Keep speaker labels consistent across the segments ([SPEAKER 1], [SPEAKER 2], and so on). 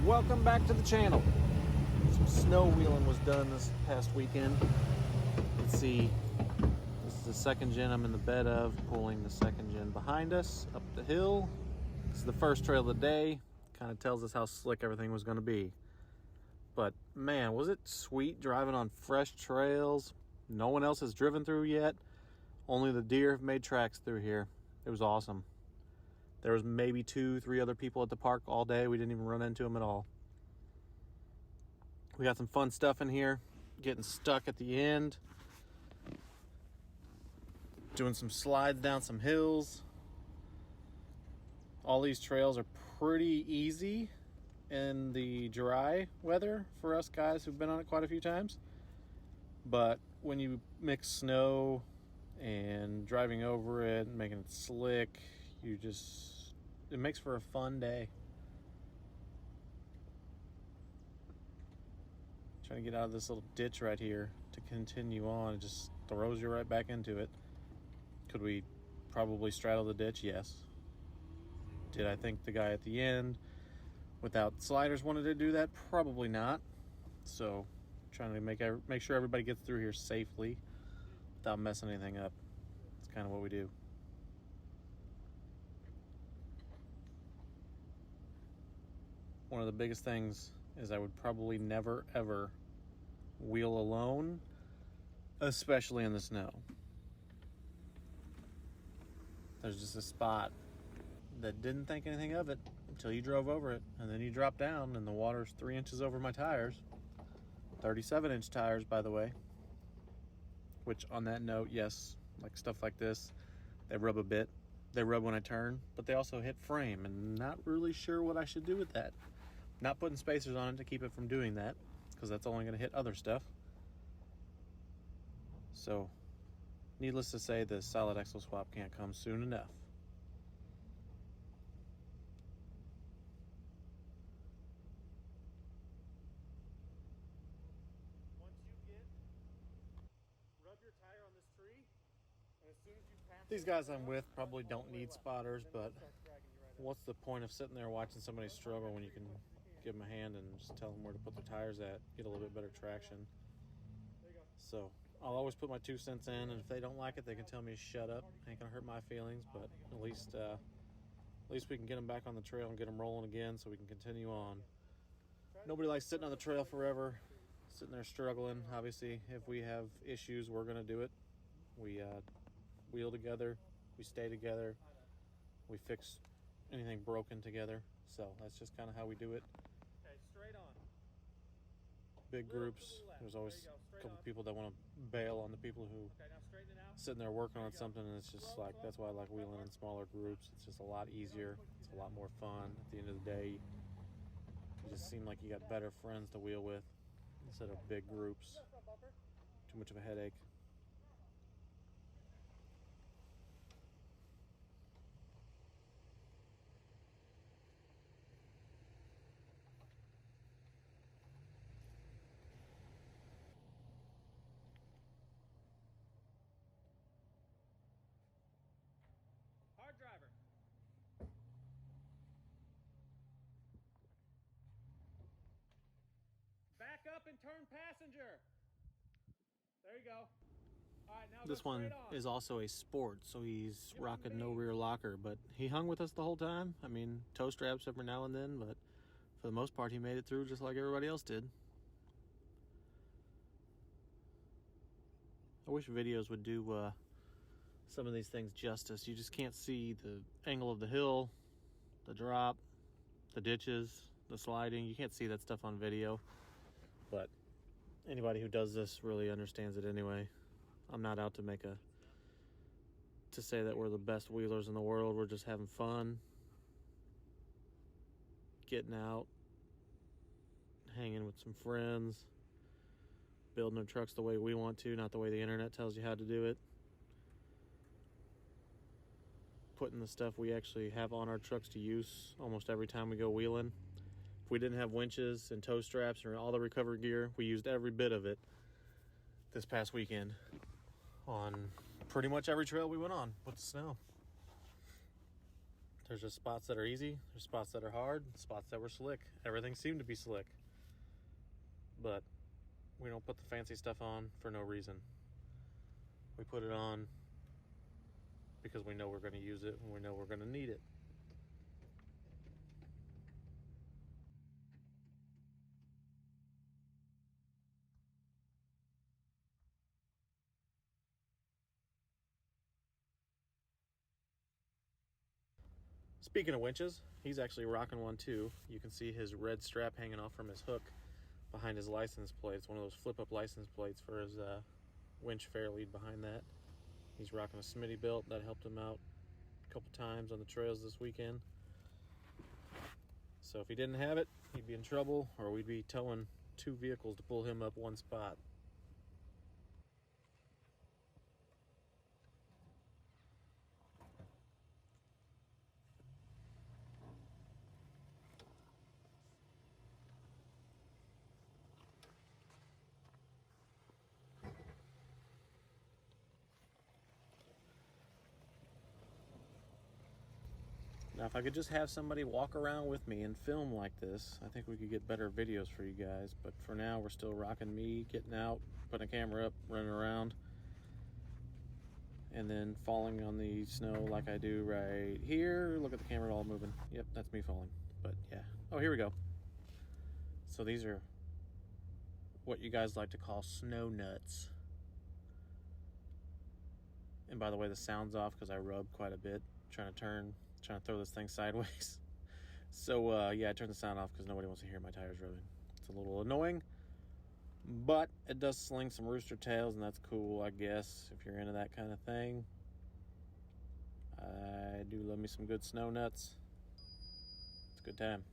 [SPEAKER 1] Welcome back to the channel. Some snow wheeling was done this past weekend. Let's see, this is the second gen I'm in the bed of, pulling the second gen behind us up the hill. This is the first trail of the day. Kind of tells us how slick everything was going to be. But man, was it sweet driving on fresh trails. No one else has driven through yet. Only the deer have made tracks through here. It was awesome. There was maybe 2-3 other people at the park all day. We didn't even run into them at all. We got some fun stuff in here. Getting stuck at the end. Doing some slides down some hills. All these trails are pretty easy in the dry weather for us guys who've been on it quite a few times. But when you mix snow and driving over it and making it slick, it makes for a fun day. Trying to get out of this little ditch right here to continue on. It just throws you right back into it. Could we probably straddle the ditch? Yes. Did I think the guy at the end without sliders wanted to do that? Probably not. So trying to make sure everybody gets through here safely without messing anything up. It's kind of what we do. One of the biggest things is I would probably never ever wheel alone, especially in the snow. There's just a spot that didn't think anything of it until you drove over it, and then you drop down and the water's 3 inches over my tires. 37-inch tires, by the way. Which, on that note, yes, like stuff like this, they rub a bit. They rub when I turn, but they also hit frame, and not really sure what I should do with that. Not putting spacers on it to keep it from doing that, because that's only going to hit other stuff. So, needless to say, the solid axle swap can't come soon enough. Once you rub your tire on this tree, and as soon as you pass these guys I'm with probably don't need spotters, but what's the point of sitting there watching somebody struggle when you can give them a hand and just tell them where to put their tires at, get a little bit better traction. So I'll always put my 2 cents in, and if they don't like it, they can tell me to shut up. Ain't gonna hurt my feelings, but at least we can get them back on the trail and get them rolling again so we can continue on. Nobody likes sitting on the trail forever, sitting there struggling. Obviously, if we have issues, we're gonna do it. We wheel together, we stay together, we fix anything broken together. So that's just kind of how we do it. Okay, straight on. Big groups, there's always a couple people that want to bail on the people who sitting there working on something, and it's just like, that's why I like wheeling in smaller groups. It's just a lot easier, it's a lot more fun. At the end of the day, you just seem like you got better friends to wheel with instead of big groups. Too much of a headache. Hard driver. Back up and turn passenger. There you go. All right, now this one is also a sport, so he's rocking no rear locker, but he hung with us the whole time. I mean, toe straps every now and then, but for the most part, he made it through just like everybody else did. I wish videos would do some of these things justice. You just can't see the angle of the hill, the drop, the ditches, the sliding. You can't see that stuff on video, but anybody who does this really understands it anyway. I'm not out to say that we're the best wheelers in the world. We're just having fun, getting out, hanging with some friends, building our trucks the way we want to, not the way the internet tells you how to do it. Putting the stuff we actually have on our trucks to use almost every time we go wheeling. If we didn't have winches and tow straps or all the recovery gear, we used every bit of it this past weekend on pretty much every trail we went on with the snow. There's just spots that are easy, there's spots that are hard, spots that were slick. Everything seemed to be slick. But we don't put the fancy stuff on for no reason. We put it on because we know we're going to use it and we know we're going to need it. Speaking of winches, he's actually rocking one too. You can see his red strap hanging off from his hook behind his license plate. It's one of those flip-up license plates for his winch fair lead behind that. He's rocking a Smitty belt that helped him out a couple times on the trails this weekend. So if he didn't have it, he'd be in trouble, or we'd be towing 2 vehicles to pull him up one spot. Now, if I could just have somebody walk around with me and film like this, I think we could get better videos for you guys. But for now, we're still rocking me, getting out, putting a camera up, running around, and then falling on the snow like I do right here. Look at the camera all moving. Yep, that's me falling. But yeah. Oh, here we go. So these are what you guys like to call snow nuts. And by the way, the sound's off because I rubbed quite a bit trying to throw this thing sideways. So yeah, I turned the sound off because nobody wants to hear my tires rubbing. It's a little annoying, but it does sling some rooster tails, and that's cool, I guess, if you're into that kind of thing. I do love me some good snow nuts. It's a good time.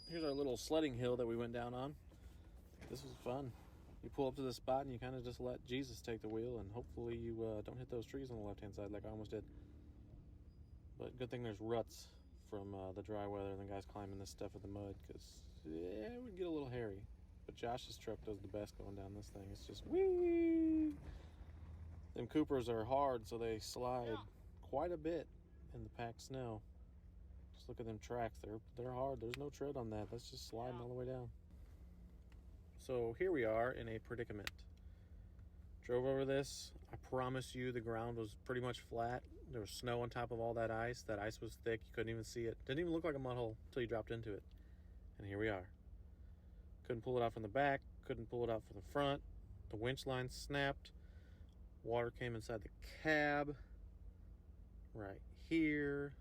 [SPEAKER 1] Here's our little sledding hill that we went down on. This was fun. You pull up to the spot and you kind of just let Jesus take the wheel, and hopefully you don't hit those trees on the left-hand side like I almost did. But good thing there's ruts from the dry weather and the guys climbing this stuff in the mud, because yeah, it would get a little hairy. But Josh's truck does the best going down this thing. It's just whee! Them Coopers are hard, so they slide quite a bit in the packed snow. Just look at them tracks. They're hard. There's no tread on that. That's just sliding all the way down. So here we are in a predicament. Drove over this. I promise you the ground was pretty much flat. There was snow on top of all that ice. That ice was thick. You couldn't even see it. Didn't even look like a mud hole until you dropped into it. And here we are. Couldn't pull it out from the back. Couldn't pull it out from the front. The winch line snapped. Water came inside the cab. Right here.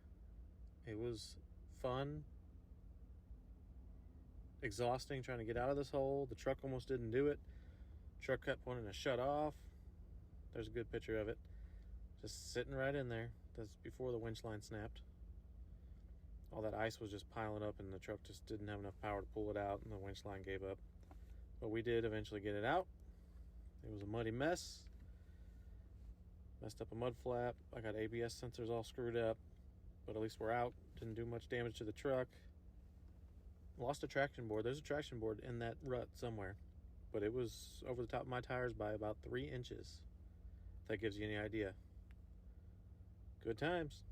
[SPEAKER 1] It was fun. Exhausting trying to get out of this hole. The truck almost didn't do it. Truck kept wanting to shut off. There's a good picture of it. Just sitting right in there. That's before the winch line snapped. All that ice was just piling up and the truck just didn't have enough power to pull it out, and the winch line gave up. But we did eventually get it out. It was a muddy mess. Messed up a mud flap. I got ABS sensors all screwed up. But at least we're out. Didn't do much damage to the truck. Lost a traction board. There's a traction board in that rut somewhere. But it was over the top of my tires by about 3 inches. If that gives you any idea. Good times.